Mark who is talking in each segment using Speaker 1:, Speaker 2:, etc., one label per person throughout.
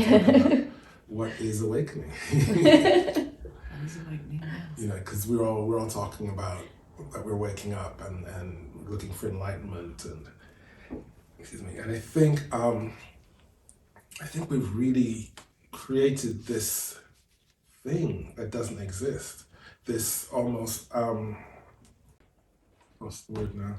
Speaker 1: talk about what is awakening. You know, because we're all talking about that we're waking up and looking for enlightenment and excuse me. And I think we've really created this thing that doesn't exist. This almost what's the word now?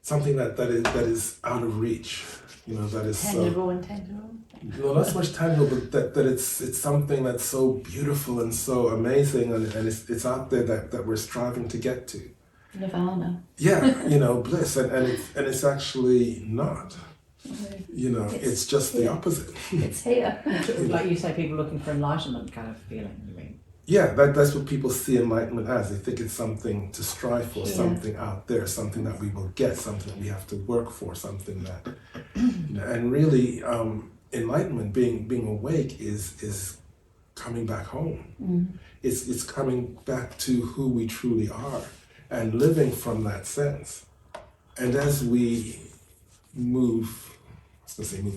Speaker 1: Something that is out of reach. You know, that is
Speaker 2: tangible and tangible.
Speaker 1: No, not so much tangible, but that it's something that's so beautiful and so amazing, and it's out there that we're striving to get to.
Speaker 2: Nirvana.
Speaker 1: Yeah, you know, bliss, and it's actually not. You know, it's just the opposite.
Speaker 2: It's here.
Speaker 3: Like you say, people looking for enlightenment kind of feeling, you mean?
Speaker 1: Yeah, that's what people see enlightenment as. They think it's something to strive for, something out there, something that we will get, something that we have to work for, something that, you know, and really, enlightenment, being awake is coming back home. It's coming back to who we truly are and living from that sense. And as we move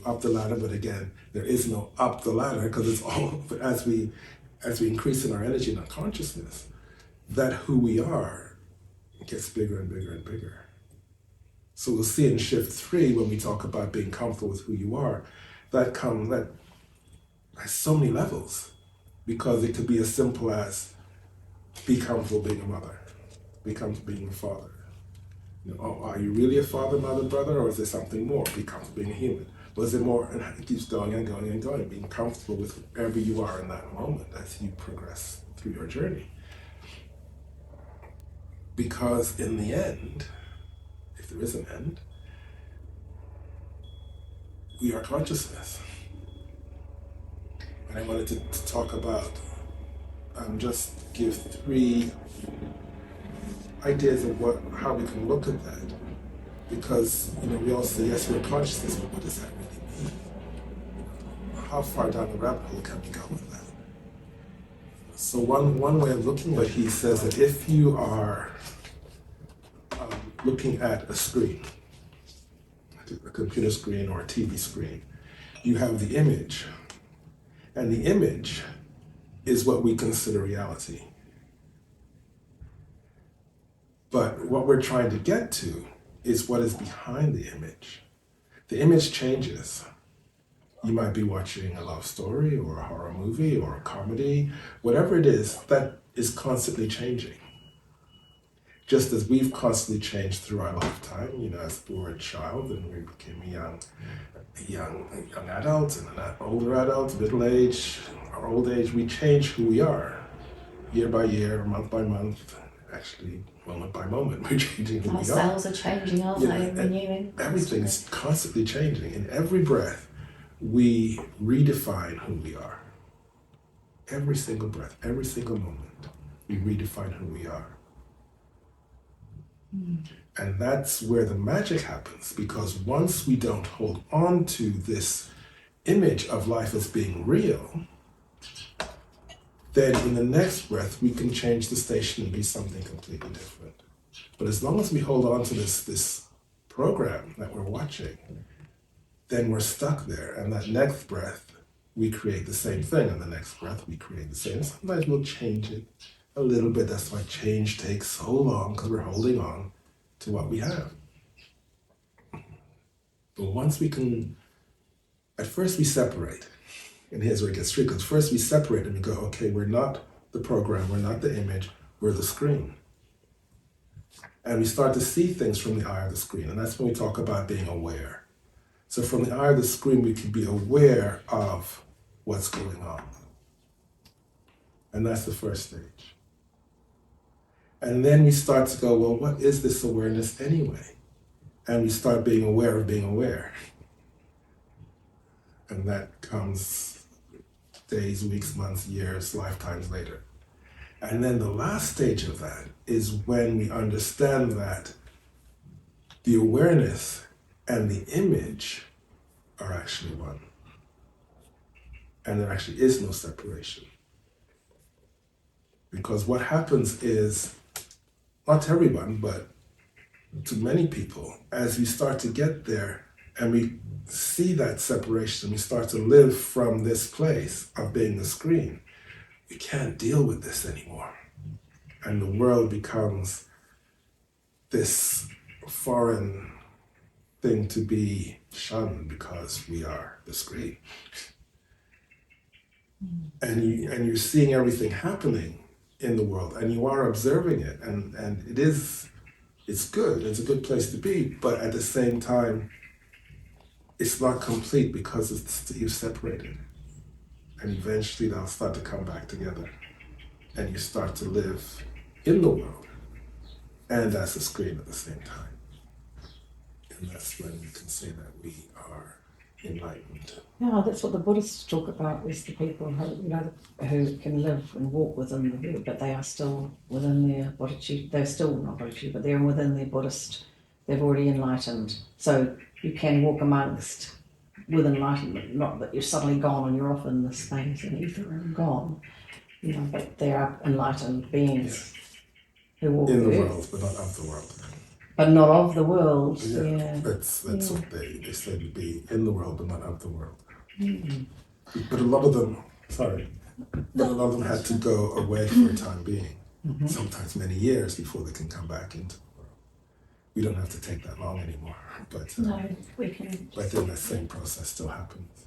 Speaker 1: up the ladder, but again, there is no up the ladder because it's all, but as we increase in our energy and our consciousness, that who we are gets bigger and bigger and bigger. So we'll see in shift 3 when we talk about being comfortable with who you are, that has so many levels, because it could be as simple as be comfortable being a mother, be comfortable being a father. You know, are you really a father, mother, brother, or is there something more? Be comfortable being a human. Was there more? And it keeps going and going and going, being comfortable with wherever you are in that moment as you progress through your journey. Because in the end, if there is an end, we are consciousness. And I wanted to talk about, just give 3 ideas of how we can look at that. Because, you know, we all say, yes, we're consciousness, but what does that really mean? How far down the rabbit hole can we go with that? So one way of looking at it, he says that if you are looking at a screen, a computer screen or a TV screen, you have the image. And the image is what we consider reality. But what we're trying to get to is what is behind the image. The image changes. You might be watching a love story or a horror movie or a comedy, whatever it is, that is constantly changing. Just as we've constantly changed through our lifetime, you know, as we were a child and we became a young adult and an older adult, middle age, our old age, we change who we are year by year, month by month, actually moment by moment, we're changing who we are.
Speaker 2: Our cells are changing, aren't they? Renewing.
Speaker 1: Everything is constantly changing. In every breath, we redefine who we are. Every single breath, every single moment, we redefine who we are. And that's where the magic happens, because once we don't hold on to this image of life as being real, then in the next breath we can change the station and be something completely different. But as long as we hold on to this program that we're watching, then we're stuck there. And that next breath, we create the same thing. And the next breath, we create the same. Sometimes we'll change it a little bit. That's why change takes so long, because we're holding on to what we have. But once we can, at first we separate. And here's where it gets tricky, because first we separate and we go, okay, we're not the program, we're not the image, we're the screen. And we start to see things from the eye of the screen. And that's when we talk about being aware. So from the eye of the screen, we can be aware of what's going on. And that's the first stage. And then we start to go, well, what is this awareness anyway? And we start being aware of being aware. And that comes days, weeks, months, years, lifetimes later. And then the last stage of that is when we understand that the awareness and the image are actually one. And there actually is no separation. Because what happens is, not to everyone, but to many people, as we start to get there and we see that separation, we start to live from this place of being the screen, we can't deal with this anymore. And the world becomes this foreign thing to be shunned because we are the screen. And you're seeing everything happening in the world, and you are observing it, and it's good, it's a good place to be, but at the same time, it's not complete because you're separated. And eventually they'll start to come back together, and you start to live in the world and as a screen at the same time. And that's when you can say that we are enlightened.
Speaker 3: Yeah, that's what the Buddhists talk about, is the people who can live and walk within the view, but they are still within their bodhicitta. They're still not bodhicitta, but they're within their Buddhist. They've already enlightened. So you can walk amongst with enlightenment, not that you're suddenly gone and you're off in the space and ether and gone, but they are enlightened beings who walk
Speaker 1: in the
Speaker 3: the
Speaker 1: world,
Speaker 3: earth.
Speaker 1: but not of the world.
Speaker 3: But not of the world.
Speaker 1: That's what they say, to be in the world, but not of the world.
Speaker 3: Mm-hmm.
Speaker 1: But a lot of them, had to go away for a time being, sometimes many years before they can come back into the world. We don't have to take that long anymore, but
Speaker 2: No, we can.
Speaker 1: but then that same process still happens.